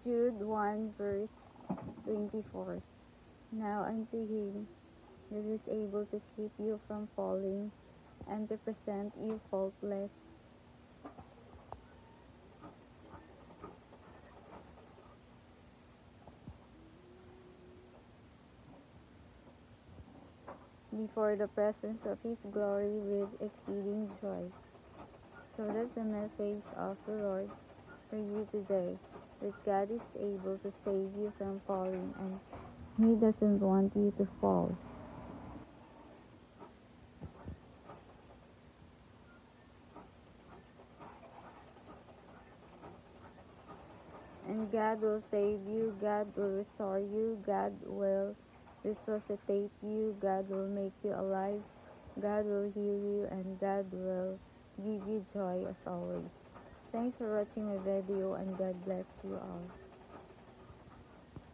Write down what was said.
Jude 1 verse 24. Now unto him that is able to keep you from falling and to present you faultless before the presence of his glory with exceeding joy. So that's the message of the Lord for you today, that God is able to save you from falling and he doesn't want you to fall. And God will save you, God will restore you, God will resuscitate you, God will make you alive, God will heal you, and God will give you joy as always. Thanks for watching my video, and God bless you all.